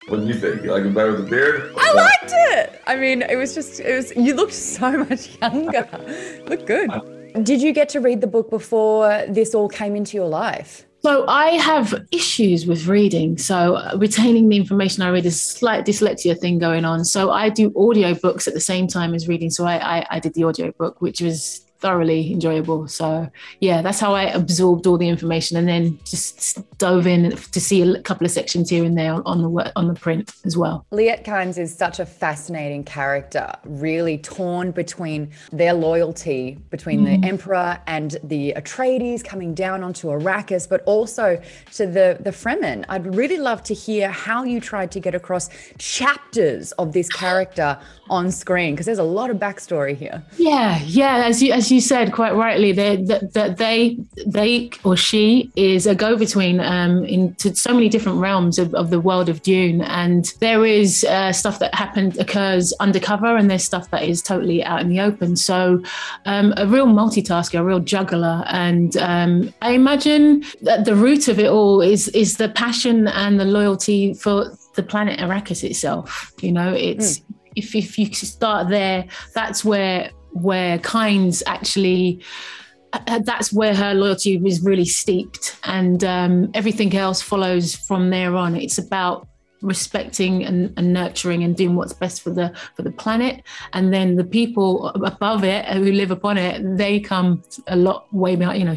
What did you think? You like him better with the beard? I liked it. I mean, you looked so much younger. Looked good. Did you get to read the book before this all came into your life? So I have issues with reading. So retaining the information I read is a slight dyslexia thing going on. So I do audiobooks at the same time as reading. So I did the audiobook, which was thoroughly enjoyable. So yeah, that's how I absorbed all the information and then just dove in to see a couple of sections here and there on the print as well. Liet Kynes is such a fascinating character, really torn between their loyalty between the Emperor and the Atreides coming down onto Arrakis, but also to the Fremen. I'd really love to hear how you tried to get across chapters of this character on screen, because there's a lot of backstory here. Yeah. As you said quite rightly, they or she is a go-between into so many different realms of the world of Dune, and there is stuff that occurs undercover, and there's stuff that is totally out in the open. So a real multitasker, a real juggler, and I imagine that the root of it all is the passion and the loyalty for the planet Arrakis itself. You know, it's if you start there, that's where Kynes actually, that's where her loyalty is really steeped, and everything else follows from there on. It's about respecting and nurturing and doing what's best for the planet, and then the people above it who live upon it, they come a lot way behind, you know,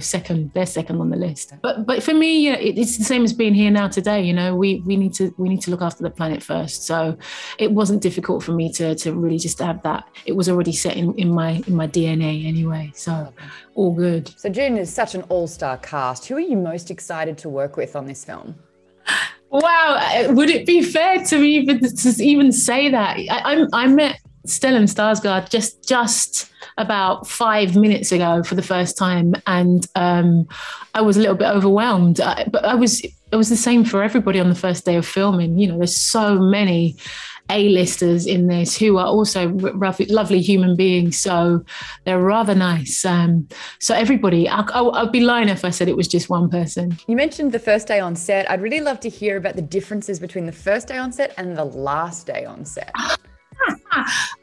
they're second on the list. But for me, you know, it's the same as being here now today. You know, we need to look after the planet first. So it wasn't difficult for me to really just have that. It was already set in my DNA anyway, so all good. So Dune is such an all-star cast. Who are you most excited to work with on this film? Wow, would it be fair to me even say that? I met Stellan Skarsgård just about 5 minutes ago for the first time, and I was a little bit overwhelmed. But it was the same for everybody on the first day of filming. You know, there's so many A-listers in this who are also lovely human beings, so they're rather nice. So everybody, I'd be lying if I said it was just one person. You mentioned the first day on set. I'd really love to hear about the differences between the first day on set and the last day on set.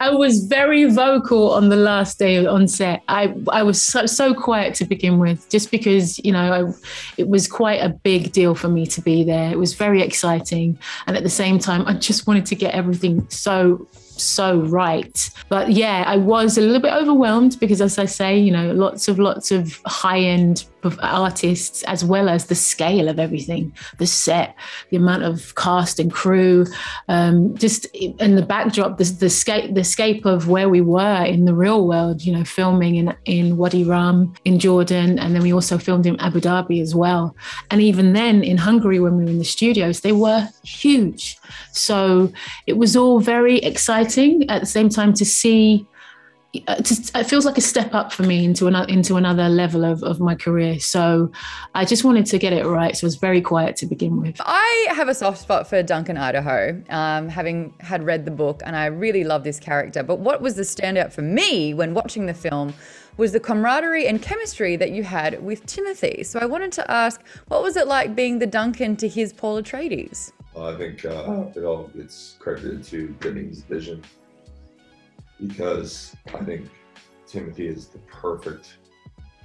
I was very vocal on the last day on set. I was so quiet to begin with, just because, you know, it was quite a big deal for me to be there. It was very exciting. And at the same time, I just wanted to get everything so right. But yeah, I was a little bit overwhelmed because, as I say, you know, lots of high-end artists, as well as the scale of everything, the set, the amount of cast and crew, just in the backdrop, the scape of where we were in the real world, you know, filming in Wadi Rum in Jordan, and then we also filmed in Abu Dhabi as well. And even then in Hungary, when we were in the studios, they were huge. So it was all very exciting at the same time to see. It feels like a step up for me into another level of my career. So I just wanted to get it right. So I was very quiet to begin with. I have a soft spot for Duncan Idaho, having had read the book, and I really love this character. But what was the standout for me when watching the film was the camaraderie and chemistry that you had with Timothy. So I wanted to ask, what was it like being the Duncan to his Paul Atreides? Well, I think it all gets credited to Denny's vision, because I think Timothy is the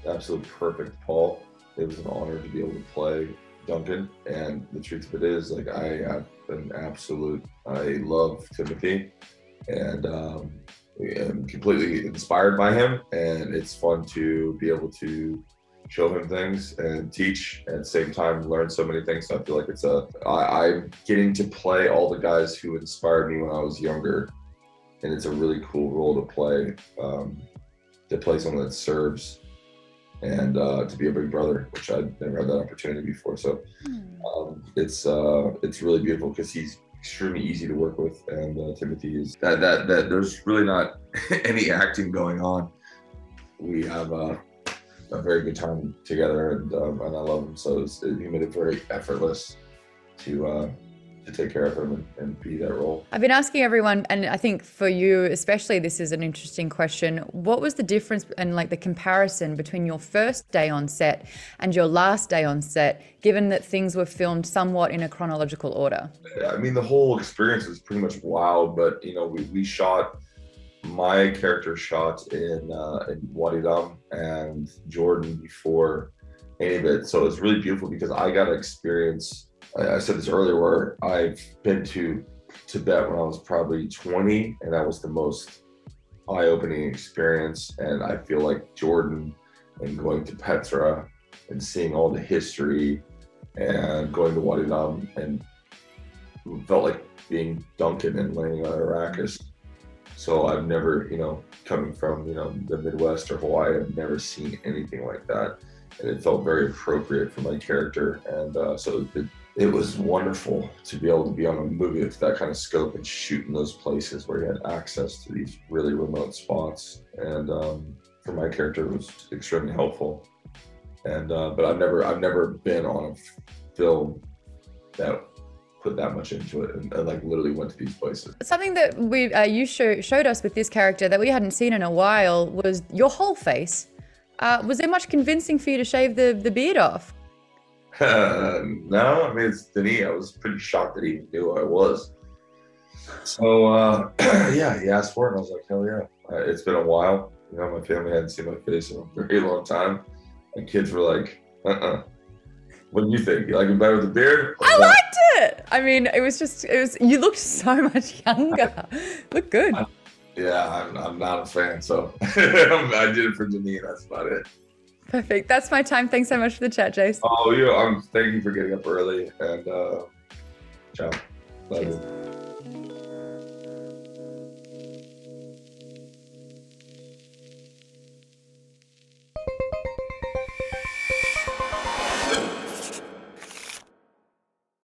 absolute perfect Paul. It was an honor to be able to play Duncan, and the truth of it is, like, I love Timothy, and I'm completely inspired by him, and it's fun to be able to show him things and teach, and at the same time learn so many things. So I feel like I'm getting to play all the guys who inspired me when I was younger. And it's a really cool role to play someone that serves, and to be a big brother, which I'd never had that opportunity before. So it's really beautiful because he's extremely easy to work with, and Timothy is that there's really not any acting going on. We have a very good time together, and I love him. So he made it very effortless to to take care of him and be that role. I've been asking everyone, and I think for you especially, this is an interesting question. What was the difference and like the comparison between your first day on set and your last day on set, given that things were filmed somewhat in a chronological order? I mean, the whole experience was pretty much wild, but you know, we shot, my character shot in Wadi Dam and Jordan before any of it. So it's really beautiful because I got to experience, I said this earlier, where I've been to Tibet when I was probably 20, and that was the most eye-opening experience. And I feel like Jordan and going to Petra and seeing all the history and going to Wadi Dam and felt like being Duncan and landing on Arrakis. So I've never, you know, coming from, you know, the Midwest or Hawaii, I've never seen anything like that. And it felt very appropriate for my character. And so it was wonderful to be able to be on a movie with that kind of scope and shoot in those places where you had access to these really remote spots. And for my character, it was extremely helpful. And but I've never been on a film that put that much into it and like literally went to these places. Something that you showed us with this character that we hadn't seen in a while was your whole face. Was there much convincing for you to shave the beard off? No, I mean, it's Denis. I was pretty shocked that he knew who I was. So yeah, he asked for it, and I was like, hell yeah. It's been a while. You know, my family hadn't seen my face in a very long time. My kids were like, what do you think? You like it better with the beard? I liked it. I mean, it was you looked so much younger. Look good. Yeah, I'm not a fan, so I did it for Denis, that's about it. Perfect. That's my time. Thanks so much for the chat, Jace. Oh, thank you for getting up early, and ciao. Love you.